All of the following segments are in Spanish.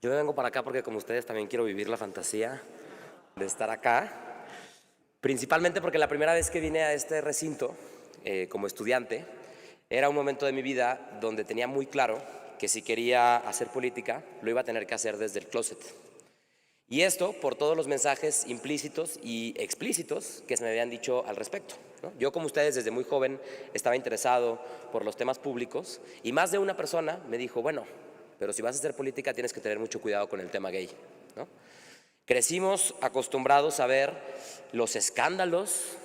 Yo me vengo para acá porque como ustedes también quiero vivir la fantasía de estar acá, principalmente porque la primera vez que vine a este recinto como estudiante era un momento de mi vida donde tenía muy claro que si quería hacer política lo iba a tener que hacer desde el closet. Y esto por todos los mensajes implícitos y explícitos que se me habían dicho al respecto, ¿no? Yo, como ustedes, desde muy joven estaba interesado por los temas públicos y más de una persona me dijo, bueno, pero si vas a hacer política tienes que tener mucho cuidado con el tema gay, ¿no? Crecimos acostumbrados a ver los escándalos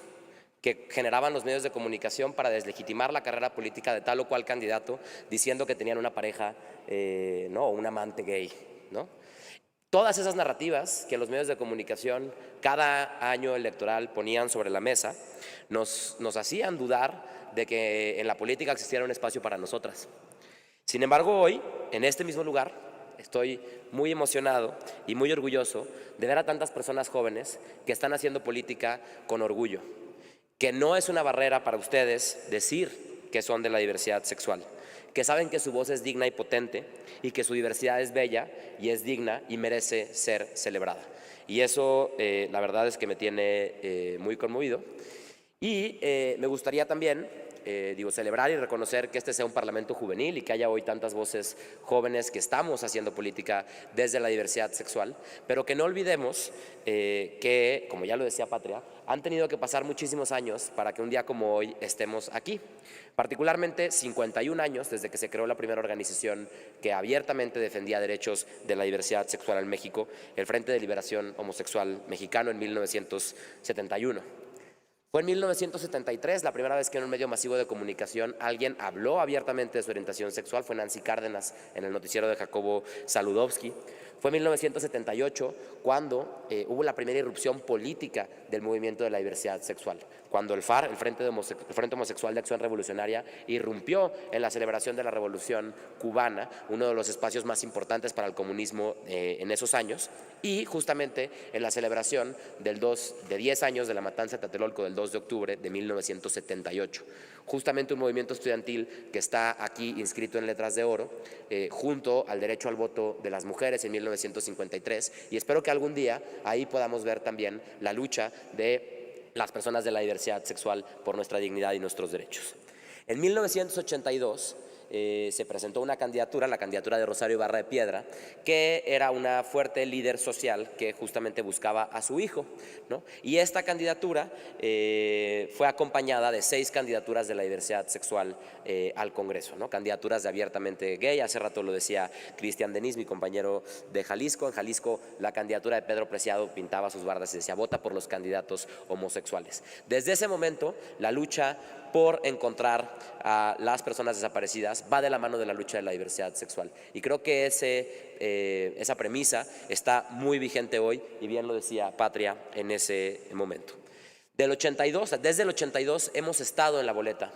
que generaban los medios de comunicación para deslegitimar la carrera política de tal o cual candidato diciendo que tenían una pareja, ¿no? o un amante gay, ¿no? Todas esas narrativas que los medios de comunicación cada año electoral ponían sobre la mesa nos hacían dudar de que en la política existiera un espacio para nosotras. Sin embargo, hoy, en este mismo lugar, estoy muy emocionado y muy orgulloso de ver a tantas personas jóvenes que están haciendo política con orgullo, que no es una barrera para ustedes decir que son de la diversidad sexual, que saben que su voz es digna y potente y que su diversidad es bella y es digna y merece ser celebrada. Y eso la verdad es que me tiene muy conmovido. Y me gustaría también celebrar y reconocer que este sea un parlamento juvenil y que haya hoy tantas voces jóvenes que estamos haciendo política desde la diversidad sexual, pero que no olvidemos que, como ya lo decía Patria, han tenido que pasar muchísimos años para que un día como hoy estemos aquí. Particularmente 51 años desde que se creó la primera organización que abiertamente defendía derechos de la diversidad sexual en México, el Frente de Liberación Homosexual Mexicano, en 1971. Fue en 1973 la primera vez que en un medio masivo de comunicación alguien habló abiertamente de su orientación sexual. Fue Nancy Cárdenas en el noticiero de Jacobo Saludowski. Fue en 1978 cuando hubo la primera irrupción política del movimiento de la diversidad sexual, cuando el FAR, el Frente Homosexual de Acción Revolucionaria, irrumpió en la celebración de la Revolución Cubana, uno de los espacios más importantes para el comunismo en esos años, y justamente en la celebración de 10 años de la matanza de Tlatelolco del 2 de octubre de 1978. Justamente un movimiento estudiantil que está aquí inscrito en letras de oro, junto al derecho al voto de las mujeres en 1953, y espero que algún día ahí podamos ver también la lucha de las personas de la diversidad sexual por nuestra dignidad y nuestros derechos. En 1982 se presentó una candidatura, la candidatura de Rosario Ibarra de Piedra, que era una fuerte líder social que justamente buscaba a su hijo, ¿no? Y esta candidatura fue acompañada de 6 candidaturas de la diversidad sexual al Congreso, ¿no? Candidaturas de abiertamente gay. Hace rato lo decía Cristian Denis, mi compañero de Jalisco. En Jalisco la candidatura de Pedro Preciado pintaba sus bardas y decía: vota por los candidatos homosexuales. Desde ese momento la lucha por encontrar a las personas desaparecidas va de la mano de la lucha de la diversidad sexual. Y creo que esa premisa está muy vigente hoy, y bien lo decía Patria en ese momento. Desde el 82 hemos estado en la boleta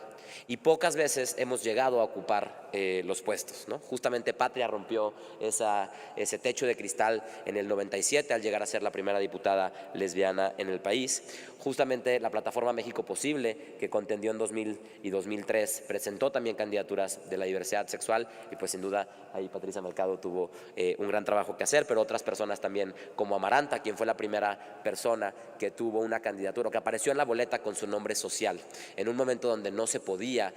y pocas veces hemos llegado a ocupar los puestos, ¿no? Justamente Patria rompió ese techo de cristal en el 97 al llegar a ser la primera diputada lesbiana en el país. Justamente la plataforma México Posible, que contendió en 2000 y 2003, presentó también candidaturas de la diversidad sexual, y pues sin duda ahí Patricia Mercado tuvo un gran trabajo que hacer, pero otras personas también, como Amaranta, quien fue la primera persona que tuvo una candidatura, que apareció en la boleta con su nombre social, en un momento donde no se podía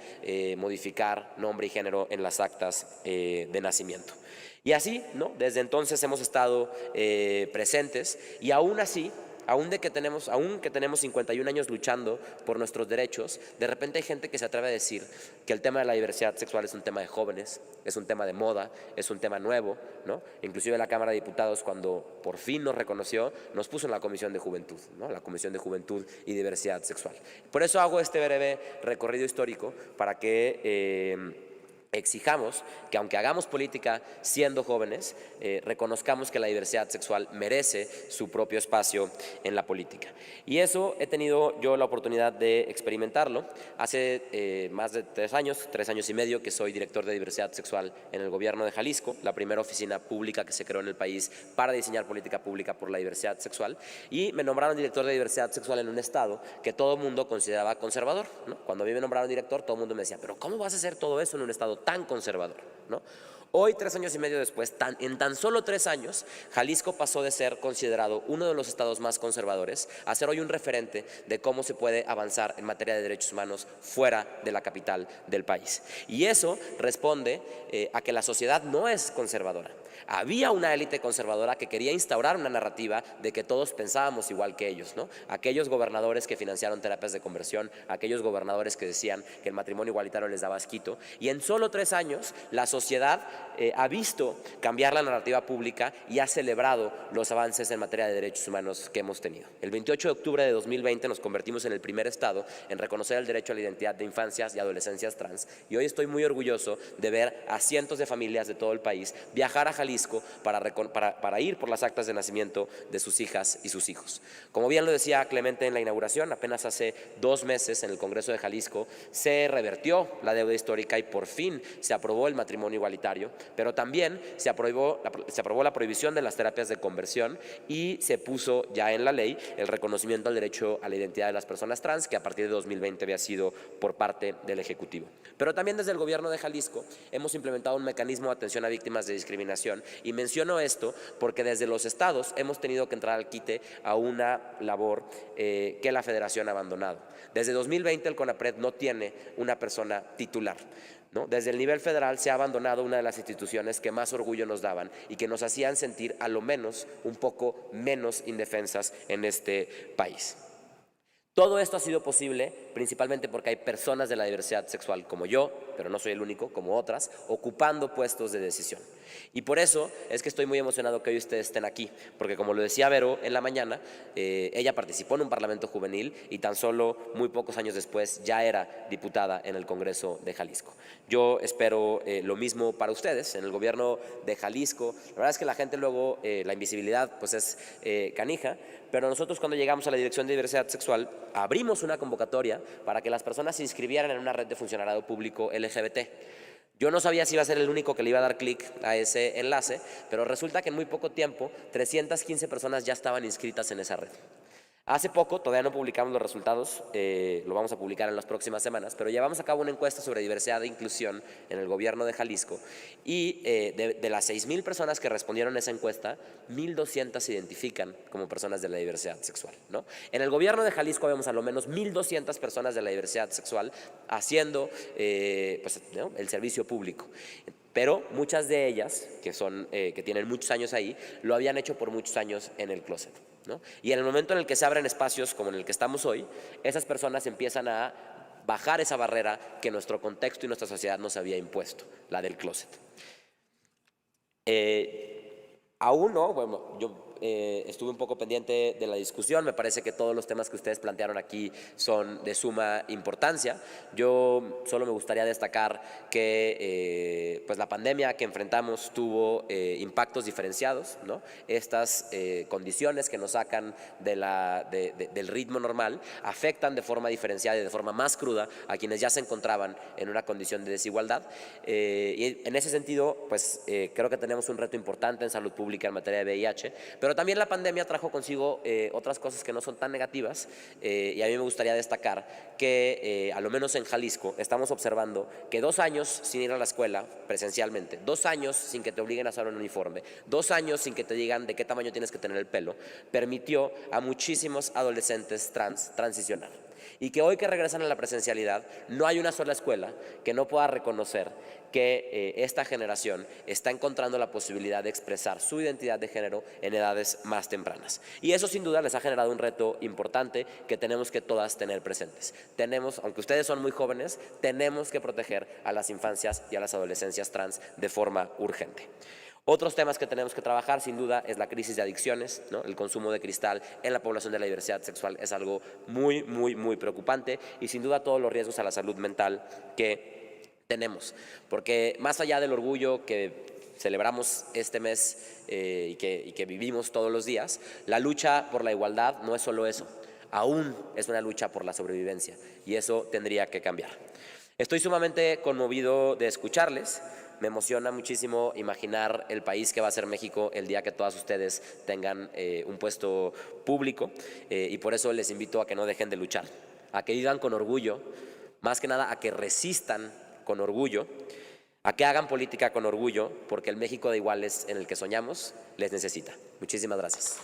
modificar nombre y género en las actas de nacimiento. Y así, ¿no? Desde entonces hemos estado presentes, y aún así, aún que tenemos 51 años luchando por nuestros derechos, de repente hay gente que se atreve a decir que el tema de la diversidad sexual es un tema de jóvenes, es un tema de moda, es un tema nuevo, ¿no? Inclusive la Cámara de Diputados, cuando por fin nos reconoció, nos puso en la Comisión de Juventud, ¿no? La Comisión de Juventud y Diversidad Sexual. Por eso hago este breve recorrido histórico, para que exijamos que, aunque hagamos política siendo jóvenes, reconozcamos que la diversidad sexual merece su propio espacio en la política. Y eso he tenido yo la oportunidad de experimentarlo. Hace más de 3 años y medio, que soy director de diversidad sexual en el gobierno de Jalisco, la primera oficina pública que se creó en el país para diseñar política pública por la diversidad sexual, y me nombraron director de diversidad sexual en un estado que todo el mundo consideraba conservador, ¿no? Cuando a mí me nombraron director, todo el mundo me decía: pero ¿cómo vas a hacer todo eso en un estado tan conservador, ¿no? Hoy, 3 años y medio después, en tan solo 3 años, Jalisco pasó de ser considerado uno de los estados más conservadores a ser hoy un referente de cómo se puede avanzar en materia de derechos humanos fuera de la capital del país. Y eso responde a que la sociedad no es conservadora. Había una élite conservadora que quería instaurar una narrativa de que todos pensábamos igual que ellos, ¿no? Aquellos gobernadores que financiaron terapias de conversión, aquellos gobernadores que decían que el matrimonio igualitario les daba asquito, y en solo 3 años la sociedad ha visto cambiar la narrativa pública y ha celebrado los avances en materia de derechos humanos que hemos tenido. El 28 de octubre de 2020 nos convertimos en el primer estado en reconocer el derecho a la identidad de infancias y adolescencias trans, y hoy estoy muy orgulloso de ver a cientos de familias de todo el país viajar a Jalisco para ir por las actas de nacimiento de sus hijas y sus hijos. Como bien lo decía Clemente en la inauguración, apenas hace 2 meses en el Congreso de Jalisco se revertió la deuda histórica y por fin se aprobó el matrimonio igualitario, pero también se aprobó la prohibición de las terapias de conversión y se puso ya en la ley el reconocimiento al derecho a la identidad de las personas trans, que a partir de 2020 había sido por parte del Ejecutivo. Pero también desde el gobierno de Jalisco hemos implementado un mecanismo de atención a víctimas de discriminación, y menciono esto porque desde los estados hemos tenido que entrar al quite a una labor que la Federación ha abandonado. Desde 2020 el CONAPRED no tiene una persona titular, ¿no? Desde el nivel federal se ha abandonado una de las instituciones que más orgullo nos daban y que nos hacían sentir a lo menos un poco menos indefensas en este país. Todo esto ha sido posible principalmente porque hay personas de la diversidad sexual como yo, pero no soy el único, como otras, ocupando puestos de decisión. Y por eso es que estoy muy emocionado que hoy ustedes estén aquí, porque como lo decía Vero en la mañana, ella participó en un parlamento juvenil y tan solo muy pocos años después ya era diputada en el Congreso de Jalisco. Yo espero lo mismo para ustedes en el gobierno de Jalisco. La verdad es que la gente luego, la invisibilidad pues es canija, pero nosotros cuando llegamos a la Dirección de Diversidad Sexual abrimos una convocatoria para que las personas se inscribieran en una red de funcionariado público LGBT. Yo no sabía si iba a ser el único que le iba a dar clic a ese enlace, pero resulta que en muy poco tiempo 315 personas ya estaban inscritas en esa red. Hace poco, todavía no publicamos los resultados, lo vamos a publicar en las próximas semanas, pero llevamos a cabo una encuesta sobre diversidad e inclusión en el gobierno de Jalisco y de las 6,000 personas que respondieron a esa encuesta, 1,200 se identifican como personas de la diversidad sexual, ¿no? En el gobierno de Jalisco vemos a lo menos 1,200 personas de la diversidad sexual haciendo pues, ¿no?, el servicio público. Pero muchas de ellas, que tienen muchos años ahí, lo habían hecho por muchos años en el closet, ¿no? Y en el momento en el que se abren espacios como en el que estamos hoy, esas personas empiezan a bajar esa barrera que nuestro contexto y nuestra sociedad nos había impuesto, la del closet. Aún no, bueno, yo estuve un poco pendiente de la discusión, me parece que todos los temas que ustedes plantearon aquí son de suma importancia. Yo solo me gustaría destacar que pues la pandemia que enfrentamos tuvo impactos diferenciados, ¿no? Estas condiciones que nos sacan del ritmo normal afectan de forma diferenciada y de forma más cruda a quienes ya se encontraban en una condición de desigualdad. Y en ese sentido, pues creo que tenemos un reto importante en salud pública en materia de VIH, pero también la pandemia trajo consigo otras cosas que no son tan negativas, y a mí me gustaría destacar que a lo menos en Jalisco estamos observando que 2 años sin ir a la escuela presencialmente, 2 años sin que te obliguen a usar un uniforme, 2 años sin que te digan de qué tamaño tienes que tener el pelo, permitió a muchísimos adolescentes trans transicionar. Y que hoy que regresan a la presencialidad no hay una sola escuela que no pueda reconocer que esta generación está encontrando la posibilidad de expresar su identidad de género en edades más tempranas. Y eso sin duda les ha generado un reto importante que tenemos que todas tener presentes. Aunque ustedes son muy jóvenes, tenemos que proteger a las infancias y a las adolescencias trans de forma urgente. Otros temas que tenemos que trabajar, sin duda, es la crisis de adicciones, ¿no? El consumo de cristal en la población de la diversidad sexual es algo muy, muy, muy preocupante, y sin duda todos los riesgos a la salud mental que tenemos. Porque más allá del orgullo que celebramos este mes y que vivimos todos los días, la lucha por la igualdad no es solo eso, aún es una lucha por la sobrevivencia, y eso tendría que cambiar. Estoy sumamente conmovido de escucharles. Me emociona muchísimo imaginar el país que va a ser México el día que todas ustedes tengan un puesto público, y por eso les invito a que no dejen de luchar, a que vivan con orgullo, más que nada a que resistan con orgullo, a que hagan política con orgullo, porque el México de iguales en el que soñamos les necesita. Muchísimas gracias.